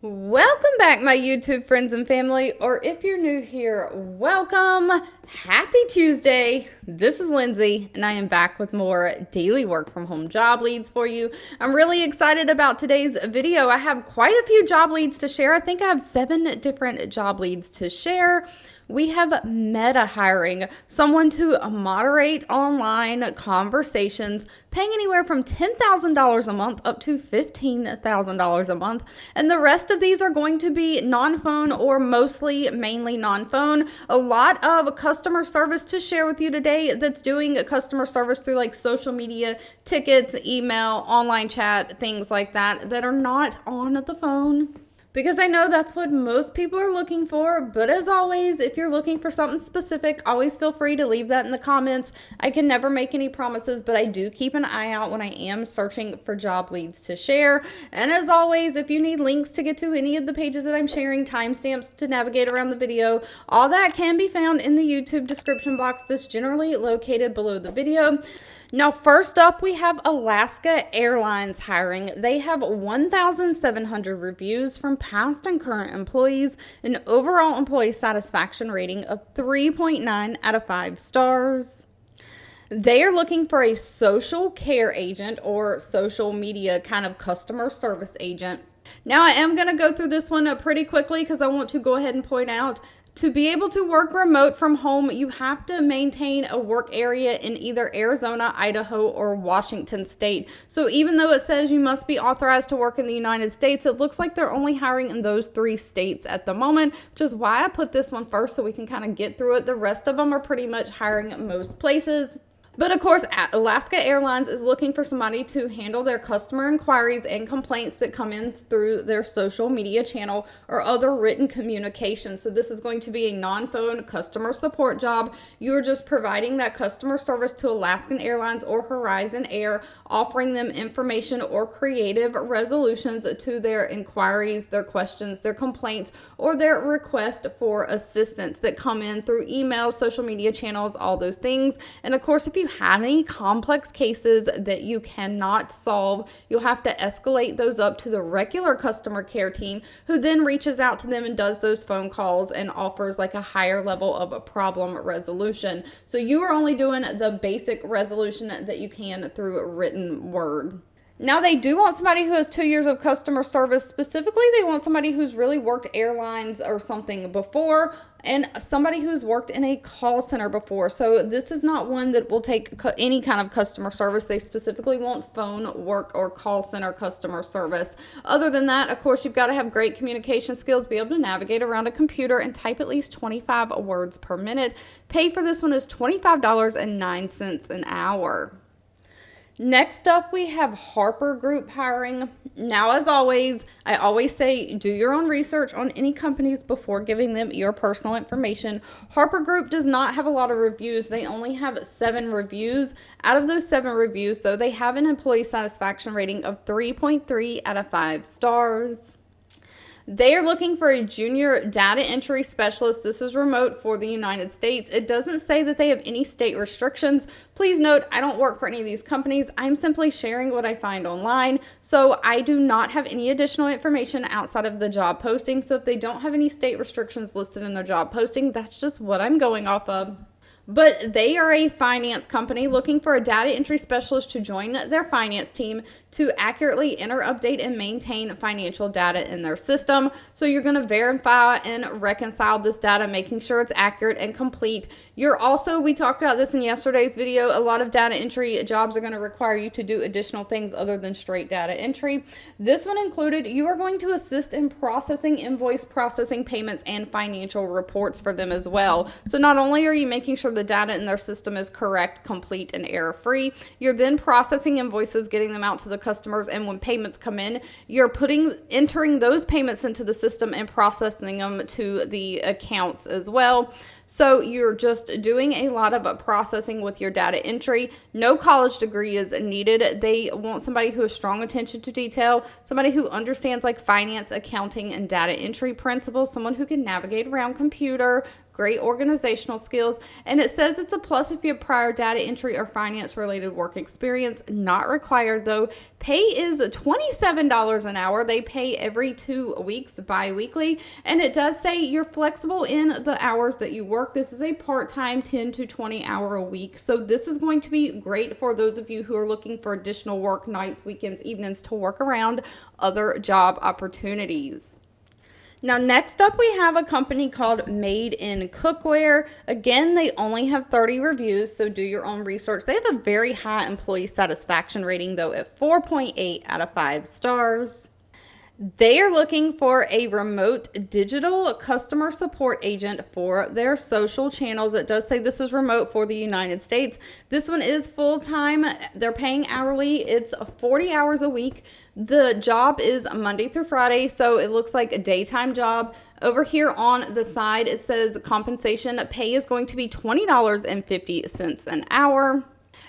Welcome back, my YouTube friends and family, or if you're new here, welcome. Happy Tuesday. This is Lindsay, and I am back with more daily work from home job leads for you. I'm really excited about today's video. I have quite a few job leads to share. I think I have 7 different job leads to share. We have meta hiring, someone to moderate online conversations, paying anywhere from $10,000 a month up to $15,000 a month. And the rest of these are going to be non-phone or mainly non-phone. A lot of customer service to share with you today that's doing customer service through like social media, tickets, email, online chat, things like that are not on the phone. Because I know that's what most people are looking for, but as always, if you're looking for something specific, always feel free to leave that in the comments. I can never make any promises, but I do keep an eye out when I am searching for job leads to share. And as always, if you need links to get to any of the pages that I'm sharing, timestamps to navigate around the video, all that can be found in the YouTube description box that's generally located below the video. Now, first up, we have Alaska Airlines hiring. They have 1,700 reviews from past and current employees, an overall employee satisfaction rating of 3.9 out of 5 stars. They are looking for a social care agent or social media kind of customer service agent. Now, I am going to go through this one pretty quickly because I want to go ahead and point out to be able to work remote from home, you have to maintain a work area in either Arizona, Idaho, or Washington state. So even though it says you must be authorized to work in the United States, it looks like they're only hiring in those 3 states at the moment, which is why I put this one first so we can kind of get through it. The rest of them are pretty much hiring at most places. But of course, Alaska Airlines is looking for somebody to handle their customer inquiries and complaints that come in through their social media channel or other written communication. So this is going to be a non-phone customer support job. You are just providing that customer service to Alaskan Airlines or Horizon Air, offering them information or creative resolutions to their inquiries, their questions, their complaints, or their request for assistance that come in through email, social media channels, all those things. And of course, if you have any complex cases that you cannot solve, you'll have to escalate those up to the regular customer care team, who then reaches out to them and does those phone calls and offers like a higher level of a problem resolution. So you are only doing the basic resolution that you can through a written word. Now, they do want somebody who has 2 years of customer service. Specifically, they want somebody who's really worked airlines or something before, and somebody who's worked in a call center before. So this is not one that will take any kind of customer service. They specifically want phone work or call center customer service. Other than that, of course, you've got to have great communication skills, be able to navigate around a computer, and type at least 25 words per minute. Pay for this one is $25.09 an hour. Next up, we have Harper Group hiring. Now, as always, I always say do your own research on any companies before giving them your personal information. Harper Group does not have a lot of reviews. They only have 7 reviews. Out of those 7 reviews, though, they have an employee satisfaction rating of 3.3 out of 5 stars. They are looking for a junior data entry specialist. This is remote for the United States. It doesn't say that they have any state restrictions. Please note, I don't work for any of these companies. I'm simply sharing what I find online. So I do not have any additional information outside of the job posting. So if they don't have any state restrictions listed in their job posting, that's just what I'm going off of. But they are a finance company looking for a data entry specialist to join their finance team to accurately enter, update, and maintain financial data in their system. So you're going to verify and reconcile this data, making sure it's accurate and complete. We talked about this in yesterday's video, a lot of data entry jobs are going to require you to do additional things other than straight data entry. This one included, you are going to assist in processing invoice processing payments and financial reports for them as well. So not only are you making sure the data in their system is correct, complete, and error-free, you're then processing invoices, getting them out to the customers, and when payments come in, you're entering those payments into the system and processing them to the accounts as well. So you're just doing a lot of processing with your data entry. No college degree is needed. They want somebody who has strong attention to detail, somebody who understands like finance, accounting, and data entry principles, someone who can navigate around computer, great organizational skills, and it says it's a plus if you have prior data entry or finance related work experience. Not required though. Pay is $27 an hour. They pay every 2 weeks, bi-weekly, and it does say you're flexible in the hours that you work. This is a part-time 10 to 20 hour a week, so this is going to be great for those of you who are looking for additional work, nights, weekends, evenings, to work around other job opportunities. Now, next up, we have a company called Made in Cookware. Again, they only have 30 reviews, so do your own research. They have a very high employee satisfaction rating, though, at 4.8 out of 5 stars. They are looking for a remote digital customer support agent for their social channels. It does say this is remote for the United States. This one is full-time. They're paying hourly. It's 40 hours a week. The job is Monday through Friday, so it looks like a daytime job. Over here on the side, it says compensation pay is going to be $20.50 an hour.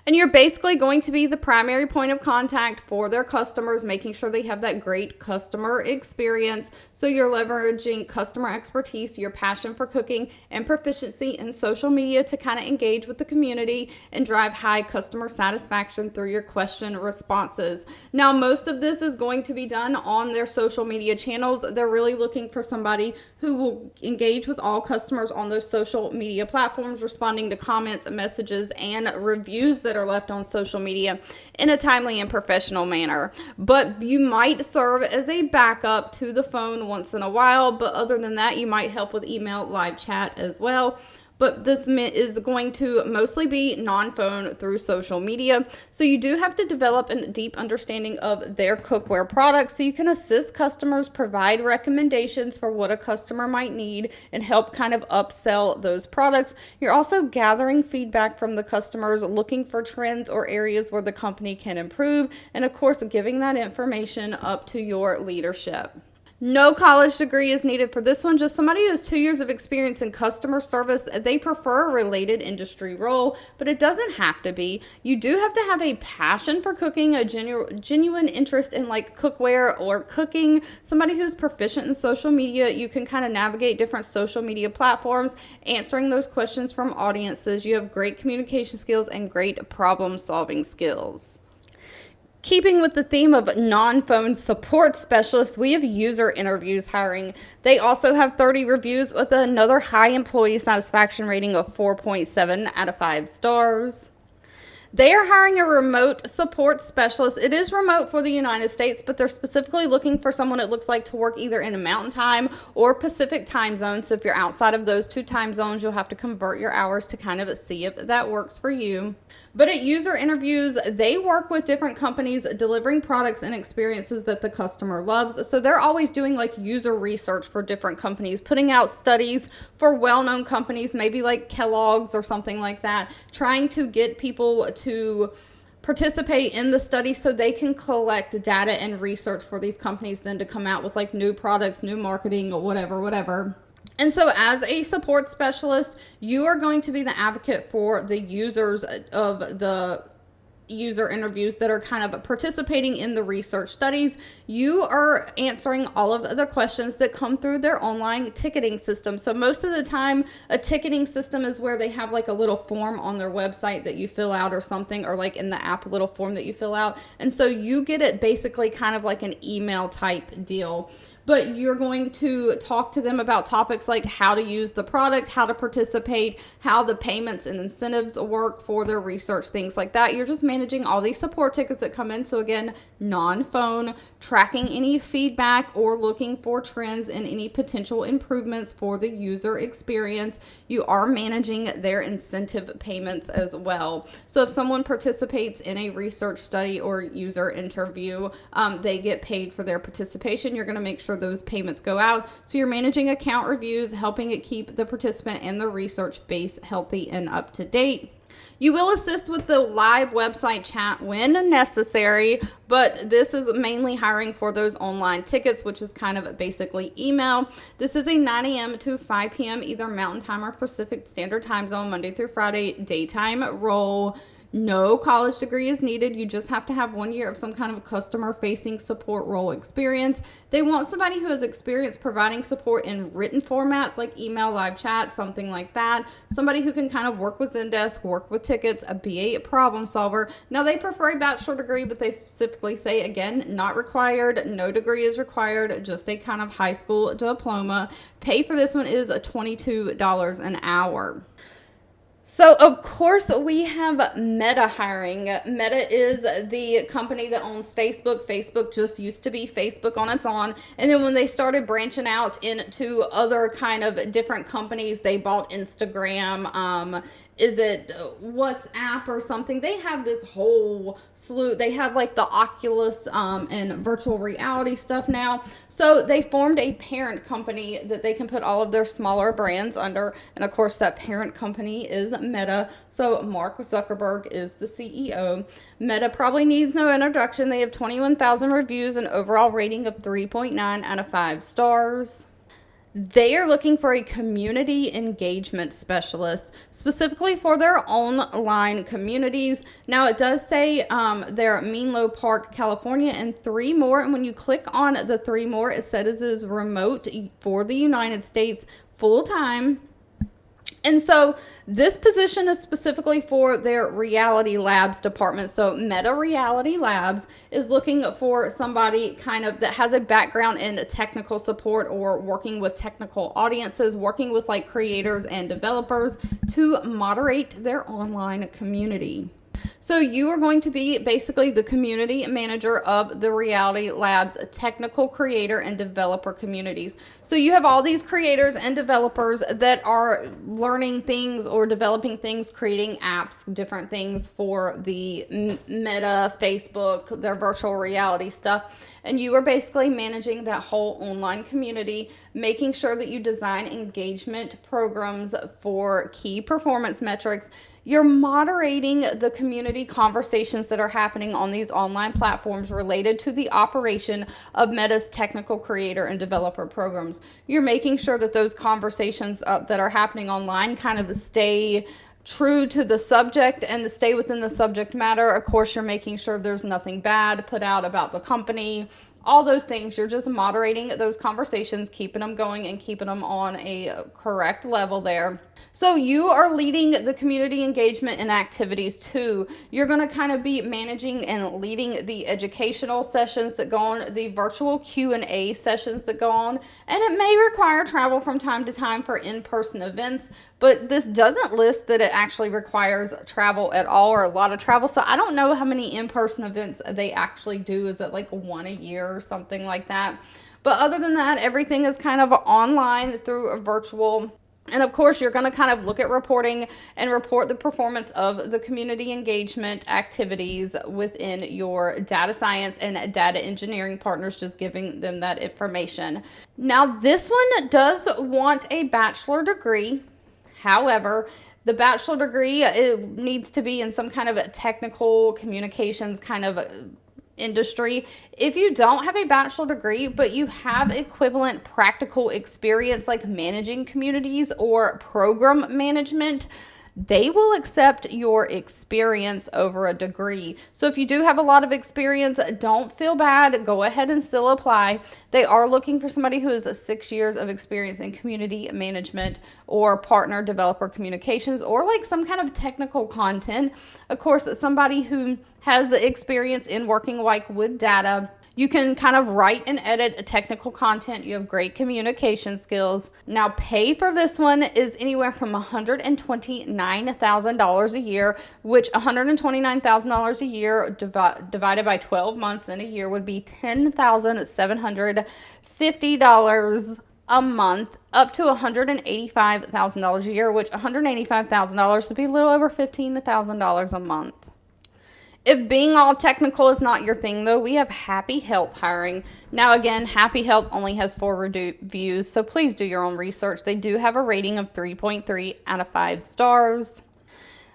And you're basically going to be the primary point of contact for their customers, making sure they have that great customer experience. So you're leveraging customer expertise, your passion for cooking, and proficiency in social media to kind of engage with the community and drive high customer satisfaction through your question responses. Now, most of this is going to be done on their social media channels. They're really looking for somebody who will engage with all customers on those social media platforms, responding to comments, messages, and reviews that are left on social media in a timely and professional manner. But you might serve as a backup to the phone once in a while, but other than that, you might help with email, live chat as well. But this is going to mostly be non-phone through social media. So you do have to develop a deep understanding of their cookware products so you can assist customers, provide recommendations for what a customer might need, and help kind of upsell those products. You're also gathering feedback from the customers, looking for trends or areas where the company can improve, and of course, giving that information up to your leadership. No college degree is needed for this one, just somebody who has 2 years of experience in customer service. They prefer a related industry role, but it doesn't have to be. You do have to have a passion for cooking, a genuine interest in like cookware or cooking, somebody who's proficient in social media. You can kind of navigate different social media platforms, answering those questions from audiences. You have great communication skills and great problem solving skills. Keeping with the theme of non-phone support specialists, we have user interviews hiring. They also have 30 reviews with another high employee satisfaction rating of 4.7 out of 5 stars. They are hiring a remote support specialist. It is remote for the United States, but they're specifically looking for someone it looks like to work either in a mountain time or Pacific time zone. So if you're outside of those two time zones, you'll have to convert your hours to kind of see if that works for you. But at user interviews, they work with different companies delivering products and experiences that the customer loves. So they're always doing like user research for different companies, putting out studies for well-known companies, maybe like Kellogg's or something like that, trying to get people to participate in the study so they can collect data and research for these companies then to come out with like new products, new marketing, or whatever. And so as a support specialist, you are going to be the advocate for the users of the user interviews that are kind of participating in the research studies. You are answering all of the questions that come through their online ticketing system. So most of the time, a ticketing system is where they have like a little form on their website that you fill out or something, or like in the app, a little form that you fill out. And so you get it basically kind of like an email type deal. But you're going to talk to them about topics like how to use the product, how to participate, how the payments and incentives work for their research, things like that. You're just managing all these support tickets that come in. So again, non-phone, tracking any feedback or looking for trends and any potential improvements for the user experience. You are managing their incentive payments as well. So if someone participates in a research study or user interview, they get paid for their participation. You're going to make sure those payments go out. So you're managing account reviews, helping it keep the participant and the research base healthy and up to date. You will assist with the live website chat when necessary, but this is mainly hiring for those online tickets, which is kind of basically email. This is a 9 a.m. to 5 p.m. either Mountain Time or Pacific Standard Time Zone, Monday through Friday, daytime role. No college degree is needed. You just have to have 1 year of some kind of customer facing support role experience. They want somebody who has experience providing support in written formats like email, live chat, something like that. Somebody who can kind of work with Zendesk, work with tickets, be a problem solver. Now, they prefer a bachelor degree, but they specifically say, again, not required. No degree is required, just a kind of high school diploma. Pay for this one is $22 an hour. So, of course, we have Meta hiring. Meta is the company that owns Facebook. Facebook just used to be Facebook on its own. And then when they started branching out into other kind of different companies, they bought Instagram. Is it WhatsApp or something? They have this whole slew. They have like the Oculus and virtual reality stuff now. So they formed a parent company that they can put all of their smaller brands under. And of course, that parent company is Meta. So Mark Zuckerberg is the CEO. Meta probably needs no introduction. They have 21,000 reviews and overall rating of 3.9 out of 5 stars. They are looking for a community engagement specialist, specifically for their online communities. Now, it does say they're at Menlo Park, California, and 3 more. And when you click on the 3 more, it says it is remote for the United States full-time. And so this position is specifically for their Reality Labs department. So Meta Reality Labs is looking for somebody kind of that has a background in technical support or working with technical audiences, working with like creators and developers to moderate their online community. So you are going to be basically the community manager of the Reality Labs technical creator and developer communities. So you have all these creators and developers that are learning things or developing things, creating apps, different things for the Meta, Facebook, their virtual reality stuff. And you are basically managing that whole online community, making sure that you design engagement programs for key performance metrics. You're moderating the community conversations that are happening on these online platforms related to the operation of Meta's technical creator and developer programs. You're making sure that those conversations that are happening online kind of stay true to the subject and to stay within the subject matter. Of course, you're making sure there's nothing bad put out about the company. All those things, you're just moderating those conversations, keeping them going and keeping them on a correct level there. So you are leading the community engagement and activities too. You're going to kind of be managing and leading the educational sessions that go on, the virtual Q&A sessions that go on, and it may require travel from time to time for in-person events, but this doesn't list that it actually requires travel at all or a lot of travel. So I don't know how many in-person events they actually do. Is it like 1 a year or something like that? But other than that, everything is kind of online through a virtual. And of course, you're going to kind of look at reporting and report the performance of the community engagement activities within your data science and data engineering partners, just giving them that information. Now, this one does want a bachelor degree. However, the bachelor degree, it needs to be in some kind of technical communications kind of industry. If you don't have a bachelor degree, but you have equivalent practical experience like managing communities or program management, they will accept your experience over a degree. So if you do have a lot of experience, don't feel bad. Go ahead and still apply. They are looking for somebody who has 6 years of experience in community management or partner developer communications or like some kind of technical content. Of course, somebody who has experience in working like with data. You can kind of write and edit technical content. You have great communication skills. Now, pay for this one is anywhere from $129,000 a year, which $129,000 a year divided by 12 months in a year would be $10,750 a month, up to $185,000 a year, which $185,000 would be a little over $15,000 a month. If being all technical is not your thing, though, we have Happy Health hiring. Now, again, Happy Health only has 4 reviews, so please do your own research. They do have a rating of 3.3 out of 5 stars.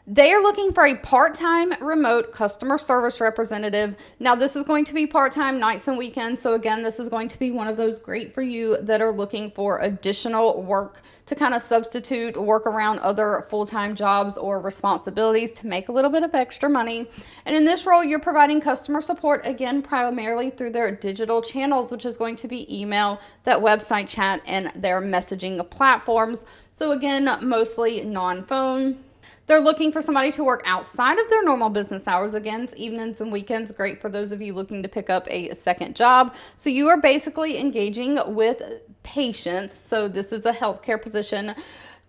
They are looking for a part-time remote customer service representative. Now, this is going to be part-time nights and weekends. So again, this is going to be one of those great for you that are looking for additional work to kind of substitute, work around other full-time jobs or responsibilities to make a little bit of extra money. And in this role, you're providing customer support, again, primarily through their digital channels, which is going to be email, that website chat, and their messaging platforms. So again, mostly non-phone. They're looking for somebody to work outside of their normal business hours. Again, evenings and weekends, great for those of you looking to pick up a second job. So you are basically engaging with patients. So this is a healthcare position.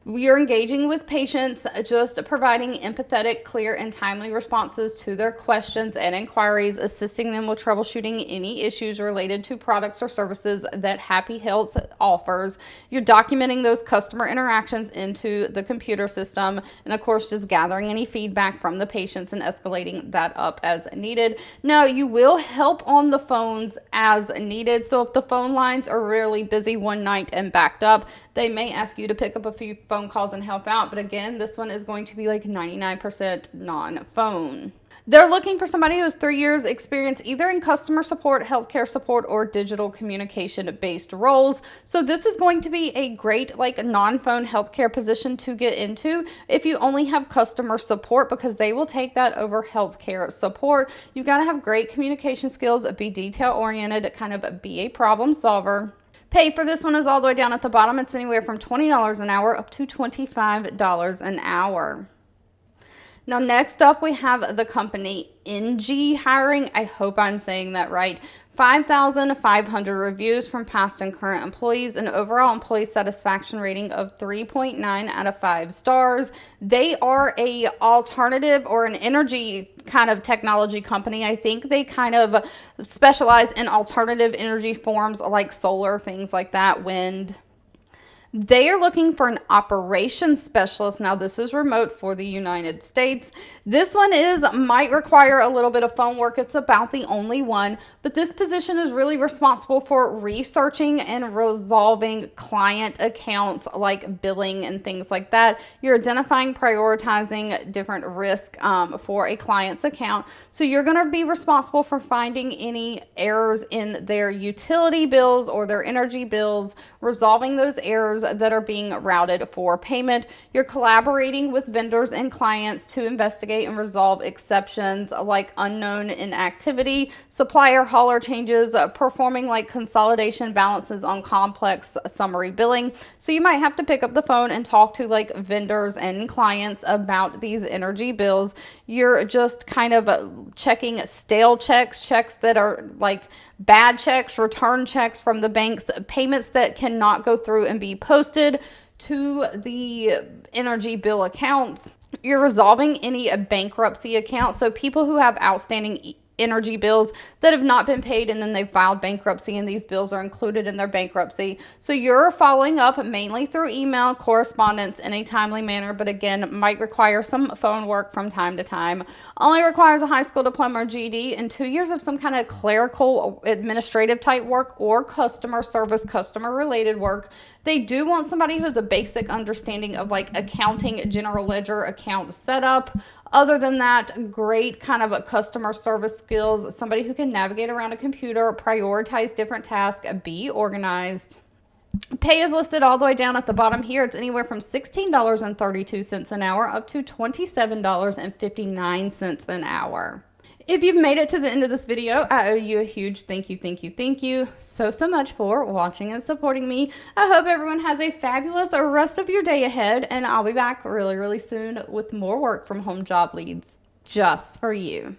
We are engaging with patients, just providing empathetic, clear, and timely responses to their questions and inquiries, assisting them with troubleshooting any issues related to products or services that Happy Health offers. You're documenting those customer interactions into the computer system, and of course, just gathering any feedback from the patients and escalating that up as needed. Now, you will help on the phones as needed. So if the phone lines are really busy one night and backed up, they may ask you to pick up a few phone calls and help out. But again, this one is going to be like 99% non-phone. They're looking for somebody who has 3 years experience either in customer support, healthcare support, or digital communication based roles. So this is going to be a great like non-phone healthcare position to get into if you only have customer support, because they will take that over healthcare support. You've got to have great communication skills, be detail oriented, kind of be a problem solver. Pay for this one is all the way down at the bottom. It's anywhere from $20 an hour up to $25 an hour. Now, next up, we have the company Engie hiring. I hope I'm saying that right. 5,500 reviews from past and current employees, an overall employee satisfaction rating of 3.9 out of 5 stars. They are a alternative or an energy kind of technology company. I think they kind of specialize in alternative energy forms like solar, things like that, wind. They are looking for an operations specialist. Now, this is remote for the United States. This one might require a little bit of phone work. It's about the only one, but this position is really responsible for researching and resolving client accounts like billing and things like that. You're identifying, prioritizing different risk for a client's account. So you're going to be responsible for finding any errors in their utility bills or their energy bills, resolving those errors that are being routed for payment. You're collaborating with vendors and clients to investigate and resolve exceptions like unknown inactivity, supplier hauler changes, performing like consolidation balances on complex summary billing. So you might have to pick up the phone and talk to like vendors and clients about these energy bills. You're just kind of checking stale checks that are like bad checks, return checks from the banks, payments that cannot go through and be posted to the energy bill accounts. You're resolving any bankruptcy accounts. So people who have outstanding energy bills that have not been paid and then they filed bankruptcy and these bills are included in their bankruptcy. So you're following up mainly through email correspondence in a timely manner, but again, might require some phone work from time to time. Only requires a high school diploma or GED and 2 years of some kind of clerical administrative type work or customer service, customer related work. They do want somebody who has a basic understanding of like accounting, general ledger, account setup. Other than that, great kind of a customer service skills, somebody who can navigate around a computer, prioritize different tasks, be organized. Pay is listed all the way down at the bottom here. It's anywhere from $16.32 an hour up to $27.59 an hour. If you've made it to the end of this video, I owe you a huge thank you so much for watching and supporting me. I hope everyone has a fabulous rest of your day ahead, and I'll be back really soon with more work from home job leads just for you.